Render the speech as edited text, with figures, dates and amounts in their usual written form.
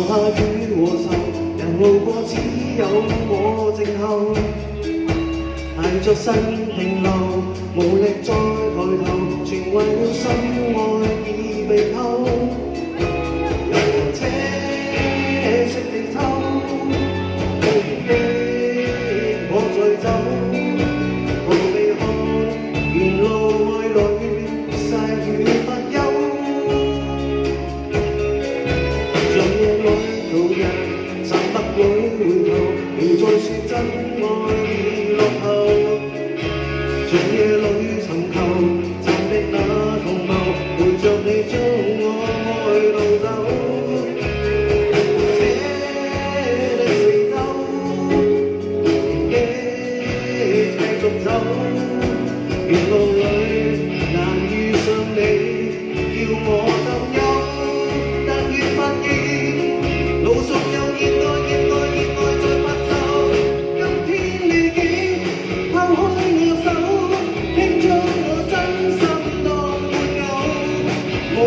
下雨和愁，人路過只有我靜候，帶着身停留，無力再抬頭，全為了心愛已被偷。遊車色地秋，無言的我在走，逃避看沿路愛侶曬雨不休。像夜裏途人站北裏回頭，仍在說真愛已落後。像夜裏尋求站的那同謀，陪着你將我愛路走。這的四周，年紀繼續走，沿路裏難遇上你，叫我擔憂。但願發現路上有熱愛，熱愛，熱愛在發抖。今天你竟拋開我手，傾將我真心當沒有。無